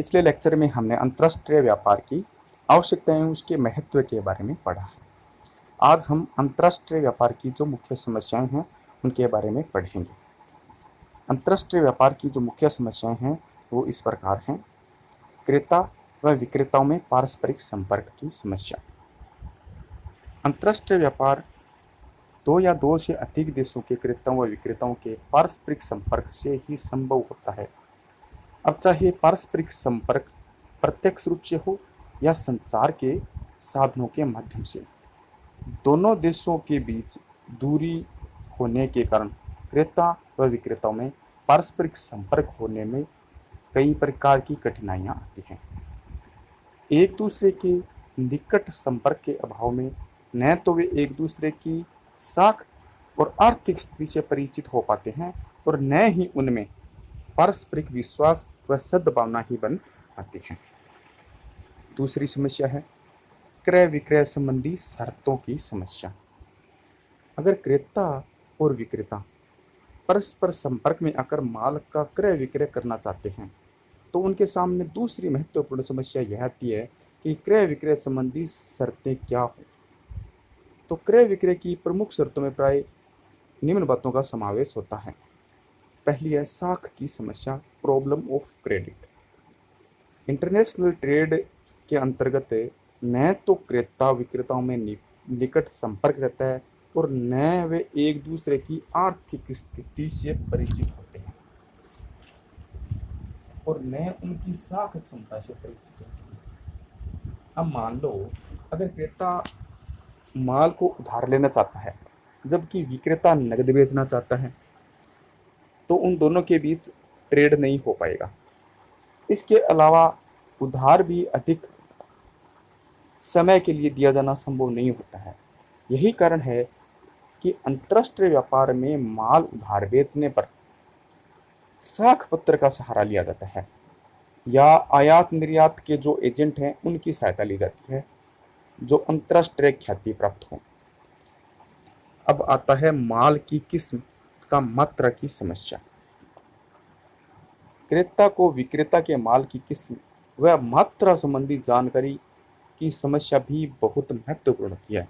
पिछले लेक्चर में हमने अंतर्राष्ट्रीय व्यापार की आवश्यकता एवं उसके महत्व के बारे में पढ़ा है। आज हम अंतर्राष्ट्रीय व्यापार की जो मुख्य समस्याएं हैं उनके बारे में पढ़ेंगे। अंतर्राष्ट्रीय व्यापार की जो मुख्य समस्याएं हैं वो इस प्रकार हैं। क्रेता व विक्रेताओं में पारस्परिक संपर्क की समस्या। अंतर्राष्ट्रीय व्यापार दो या दो से अधिक देशों के क्रेताओं व विक्रेताओं के पारस्परिक संपर्क से ही संभव होता है। अब चाहे पारस्परिक संपर्क प्रत्यक्ष रूप से हो या संचार के साधनों के माध्यम से, दोनों देशों के बीच दूरी होने के कारण क्रेता व विक्रेताओं में पारस्परिक संपर्क होने में कई प्रकार की कठिनाइयां आती हैं। एक दूसरे के निकट संपर्क के अभाव में न तो वे एक दूसरे की साख और आर्थिक स्थिति से परिचित हो पाते हैं और न ही उनमें पारस्परिक विश्वास व सद्भावना ही बन पाती है। दूसरी समस्या है क्रय विक्रय संबंधी शर्तों की समस्या। अगर क्रेता और विक्रेता परस्पर संपर्क में आकर माल का क्रय विक्रय करना चाहते हैं तो उनके सामने दूसरी महत्वपूर्ण समस्या यह आती है कि क्रय विक्रय संबंधी शर्तें क्या हो। तो क्रय विक्रय की प्रमुख शर्तों में प्राय निम्न बातों का समावेश होता है। पहली है साख की समस्या, problem of credit. International trade के अंतर्गत न तो क्रेता विक्रेताओं में निकट संपर्क रहता है और न वे एक दूसरे की आर्थिक स्थिति से परिचित होते हैं और न उनकी साख क्षमता से परिचित होते हैं। अब मान लो अगर क्रेता माल को उधार लेना चाहता है जबकि विक्रेता नकद बेचना चाहता है तो उन दोनों के बीच ट्रेड नहीं हो पाएगा। इसके अलावा उधार भी अधिक समय के लिए दिया जाना संभव नहीं होता है। यही कारण है कि अंतर्राष्ट्रीय व्यापार में माल उधार बेचने पर साख पत्र का सहारा लिया जाता है या आयात निर्यात के जो एजेंट हैं उनकी सहायता ली जाती है जो अंतर्राष्ट्रीय ख्याति प्राप्त हो। अब आता है माल की किस्म तथा मात्रा की समस्या। क्रेता को विक्रेता के माल की किस्म व मात्रा संबंधी जानकारी की समस्या भी बहुत महत्वपूर्ण होती है।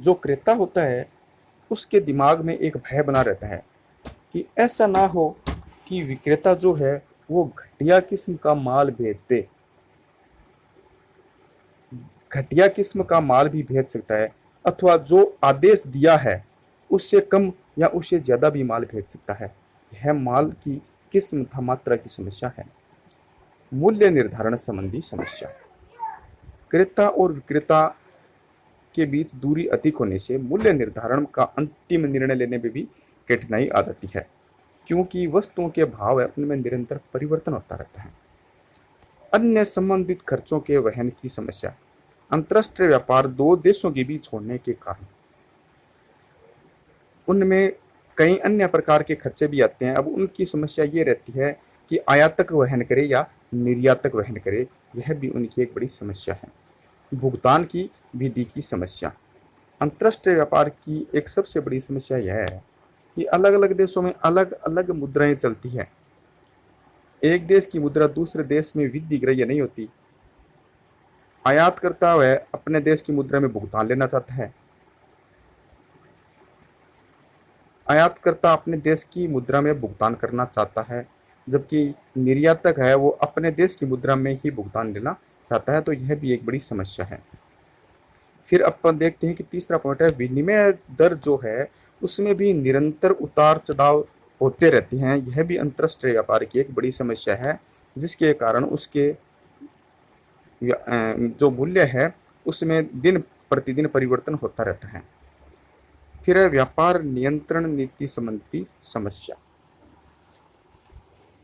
जो क्रेता होता है उसके दिमाग में एक भय बना रहता है कि ऐसा ना हो कि विक्रेता जो है वो घटिया किस्म का माल भेज दे। घटिया किस्म का माल भी भेज सकता है अथवा जो आदेश दिया है उससे कम या उससे ज्यादा भी माल भेज सकता है। यह माल की किस्म तथा मात्रा की समस्या है। मूल्य निर्धारण संबंधी समस्या। क्रेता और विक्रेता के बीच दूरी अधिक होने से मूल्य निर्धारण का अंतिम निर्णय लेने में भी कठिनाई आ जाती है क्योंकि वस्तुओं के भाव है उनमें निरंतर परिवर्तन होता रहता है। अन्य संबंधित खर्चों के वहन की समस्या। अंतर्राष्ट्रीय व्यापार दो देशों के बीच होने के कारण उनमें कई अन्य प्रकार के खर्चे भी आते हैं। अब उनकी समस्या ये रहती है कि आयातक वहन करे या निर्यातक वहन करे, यह भी उनकी एक बड़ी समस्या है। भुगतान की विधि की समस्या। अंतर्राष्ट्रीय व्यापार की एक सबसे बड़ी समस्या यह है कि अलग अलग देशों में अलग अलग मुद्राएं चलती है। एक देश की मुद्रा दूसरे देश में विधिग्राह्य नहीं होती। आयात करता हुआ अपने देश की मुद्रा में भुगतान लेना चाहता है, आयातकर्ता अपने देश की मुद्रा में भुगतान करना चाहता है, जबकि निर्यातक है वो अपने देश की मुद्रा में ही भुगतान लेना चाहता है। तो यह भी एक बड़ी समस्या है। फिर अपन देखते हैं कि तीसरा पॉइंट है विनिमय दर जो है उसमें भी निरंतर उतार चढ़ाव होते रहते हैं। यह भी अंतर्राष्ट्रीय व्यापार की एक बड़ी समस्या है जिसके कारण उसके जो मूल्य है उसमें दिन प्रतिदिन परिवर्तन होता रहता है। फिर है व्यापार नियंत्रण नीति संबंधी समस्या।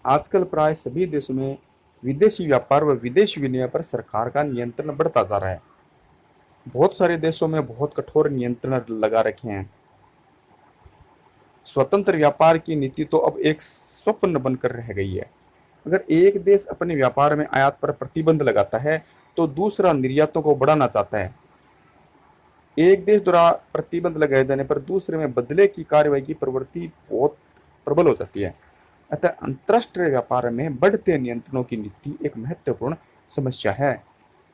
आजकल प्राय सभी देशों में विदेशी व्यापार व विदेशी विनिमय पर सरकार का नियंत्रण बढ़ता जा रहा है। बहुत सारे देशों में बहुत कठोर नियंत्रण लगा रखे हैं। स्वतंत्र व्यापार की नीति तो अब एक स्वप्न बनकर रह गई है। अगर एक देश अपने व्यापार में आयात पर प्रतिबंध लगाता है तो दूसरा निर्यातों को बढ़ाना चाहता है। एक देश द्वारा प्रतिबंध लगाए जाने पर दूसरे में बदले की कार्रवाई की प्रवृत्ति बहुत प्रबल हो जाती है। अतः अंतरराष्ट्रीय व्यापार में बढ़ते नियंत्रणों की नीति एक महत्वपूर्ण समस्या है।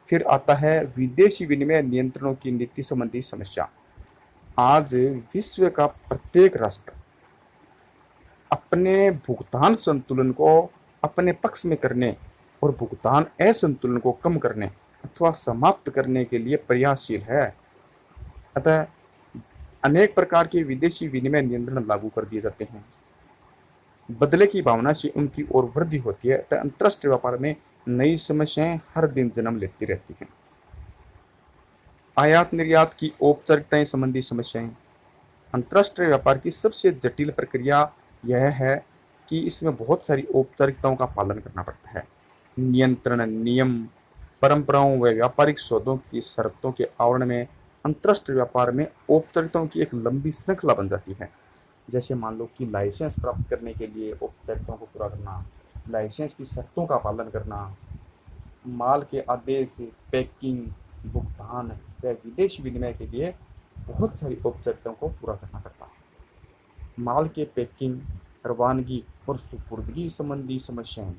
फिर आता है विदेशी विनिमय नियंत्रणों की नीति संबंधी समस्या। आज विश्व का प्रत्येक राष्ट्र अपने भुगतान संतुलन को अपने पक्ष में करने और भुगतान असंतुलन को कम करने अथवा समाप्त करने के लिए प्रयासशील है। अतः अनेक प्रकार के विदेशी विनिमय नियंत्रण लागू कर दिए जाते हैं। बदले की भावना से उनकी ओर वृद्धि होती है। अतः अंतरराष्ट्रीय व्यापार में नई समस्याएं हर दिन जन्म लेती रहती हैं। आयात निर्यात की औपचारिकताएं संबंधी समस्याएं। अंतरराष्ट्रीय व्यापार की सबसे जटिल प्रक्रिया यह है कि इसमें बहुत सारी औपचारिकताओं का पालन करना पड़ता है। नियंत्रण, नियम, परंपराओं व व्यापारिक सौदों की शर्तों के आवरण में अंतरराष्ट्रीय व्यापार में औपचारिकताओं की एक लंबी श्रृंखला बन जाती है। जैसे मान लो कि लाइसेंस प्राप्त करने के लिए औपचारिकताओं को पूरा करना, लाइसेंस की शर्तों का पालन करना, माल के आदेश, पैकिंग, भुगतान व विदेश विनिमय के लिए बहुत सारी औपचारिकताओं को पूरा करना पड़ता है। माल के पैकिंग, रवानगी और सुपुर्दगी संबंधी समस्याएं।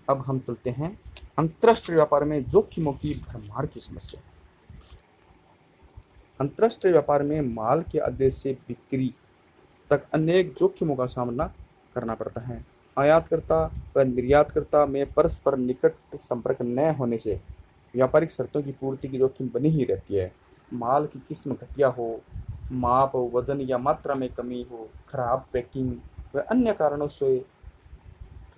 अब हम चलते हैं अंतरराष्ट्रीय व्यापार में जोखिमों की भरमार की समस्या। अंतरराष्ट्रीय व्यापार में माल के आदेश से बिक्री तक अनेक जोखिमों का सामना करना पड़ता है। आयातकर्ता व निर्यातकर्ता में परस्पर निकट संपर्क न होने से व्यापारिक शर्तों की पूर्ति की जोखिम बनी ही रहती है। माल की किस्म घटिया हो, माप, वजन या मात्रा में कमी हो, खराब पैकिंग व अन्य कारणों से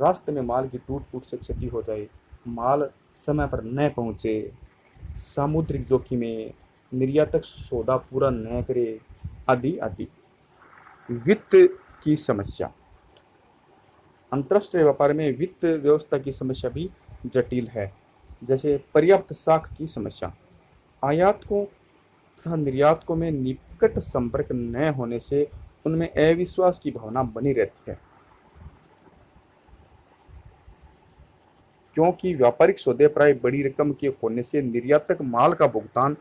रास्ते में माल की टूट फूट से क्षति हो जाए, माल समय पर न पहुंचे, सामुद्रिक जोखिमें, निर्यातक सौदा पूरा न करे, आदि आदि। वित्त की समस्या। अंतरराष्ट्रीय व्यापार में वित्त व्यवस्था की समस्या भी जटिल है। जैसे पर्याप्त साख की समस्या। आयातकों तथा निर्यातकों में निकट संपर्क न होने से उनमें अविश्वास की भावना बनी रहती है, क्योंकि व्यापारिक सौदे प्राय बड़ी रकम के होने से निर्यातक माल का भुगतान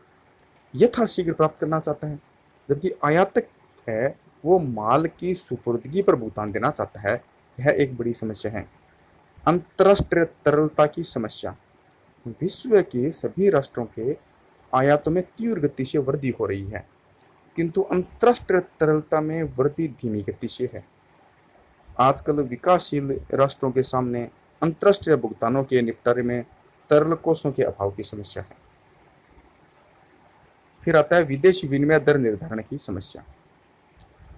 यथाशीघ्र प्राप्त करना चाहता है, जबकि आयातक है वो माल की सुपुर्दगी पर भुगतान देना चाहता है। यह एक बड़ी समस्या है। अंतरराष्ट्रीय तरलता की समस्या। विश्व के सभी राष्ट्रों के आयातों में तीव्र गति से वृद्धि हो रही है, किंतु अंतरराष्ट्रीय तरलता में वृद्धि धीमी गति से है। आजकल विकासशील राष्ट्रों के सामने अंतरराष्ट्रीय भुगतानों के निपटारे में तरल कोषों के अभाव की समस्या है। फिर आता है विदेशी विनिमय दर निर्धारण की समस्या।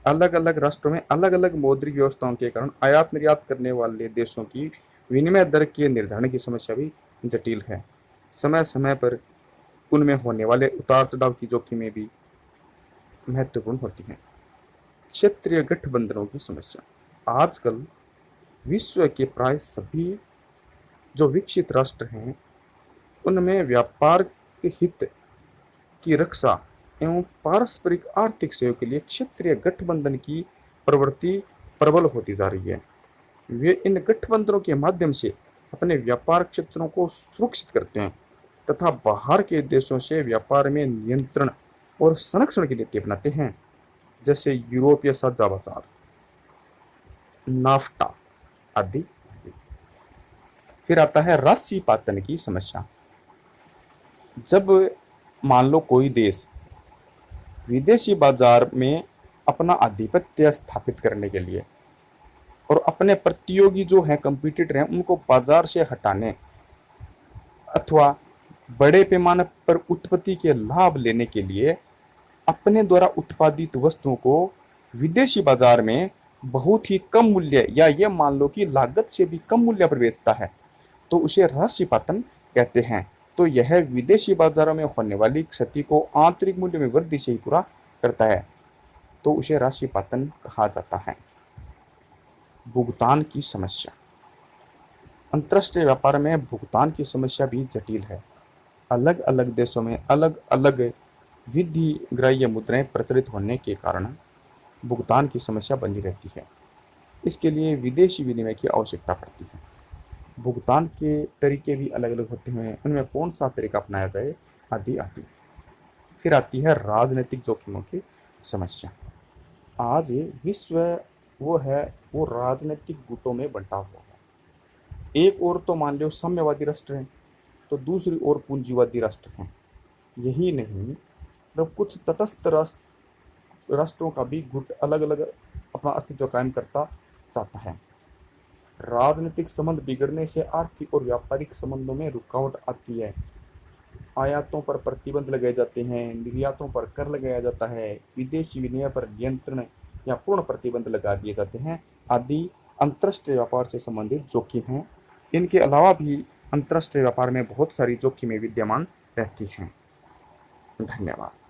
अलग अलग राष्ट्रों में अलग अलग मौद्रिक व्यवस्थाओं के कारण आयात निर्यात करने वाले देशों की विनिमय दर के निर्धारण की समस्या भी जटिल है। समय समय पर उनमें होने वाले उतार चढ़ाव की जोखिमें भी महत्वपूर्ण होती हैं। क्षेत्रीय गठबंधनों की समस्या। आजकल विश्व के प्राय सभी जो विकसित राष्ट्र हैं उनमें व्यापार के हित की रक्षा एवं पारस्परिक आर्थिक सहयोग के लिए क्षेत्रीय गठबंधन की प्रवृत्ति प्रबल होती जा रही है। वे इन गठबंधनों के माध्यम से अपने व्यापार क्षेत्रों को सुरक्षित करते हैं तथा बाहर के देशों से व्यापार में नियंत्रण और संरक्षण की नीति अपनाते हैं, जैसे यूरोपीय साझा बाजार, नाफ्टा आदि आदि। फिर आता है राशि पातन की समस्या। जब मान लो कोई देश विदेशी बाजार में अपना आधिपत्य स्थापित करने के लिए और अपने प्रतियोगी जो हैं, कंपटीटर हैं, उनको बाजार से हटाने अथवा बड़े पैमाने पर उत्पत्ति के लाभ लेने के लिए अपने द्वारा उत्पादित वस्तुओं को विदेशी बाजार में बहुत ही कम मूल्य या ये मान लो कि लागत से भी कम मूल्य पर बेचता है, तो उसे राशिपातन कहते हैं। तो यह विदेशी बाजारों में होने वाली क्षति को आंतरिक मूल्य में वृद्धि से ही पूरा करता है, तो उसे राशिपातन कहा जाता है। भुगतान की समस्या। अंतरराष्ट्रीय व्यापार में भुगतान की समस्या भी जटिल है। अलग अलग देशों में अलग अलग विधि ग्राह्य मुद्राएं प्रचलित होने के कारण भुगतान की समस्या बनी रहती है। इसके लिए विदेशी विनिमय की आवश्यकता पड़ती है। भुगतान के तरीके भी अलग अलग होते हैं, उनमें कौन सा तरीका अपनाया जाए, आदि आदि। फिर आती है राजनीतिक जोखिमों की समस्या। आज विश्व वो राजनीतिक गुटों में बंटा हुआ है। एक ओर तो मान लो साम्यवादी राष्ट्र हैं, तो दूसरी ओर पूंजीवादी राष्ट्र हैं। यही नहीं, मतलब कुछ तटस्थ राष्ट्रों का भी गुट अलग अलग अपना अस्तित्व कायम करता चाहता है। राजनीतिक संबंध बिगड़ने से आर्थिक और व्यापारिक संबंधों में रुकावट आती है। आयातों पर प्रतिबंध लगाए जाते हैं, निर्यातों पर कर लगाया जाता है, विदेशी विनिमय पर नियंत्रण या पूर्ण प्रतिबंध लगा दिए जाते हैं आदि अंतर्राष्ट्रीय व्यापार से संबंधित जोखिम हैं। इनके अलावा भी अंतर्राष्ट्रीय व्यापार में बहुत सारी जोखिमें विद्यमान रहती हैं। धन्यवाद।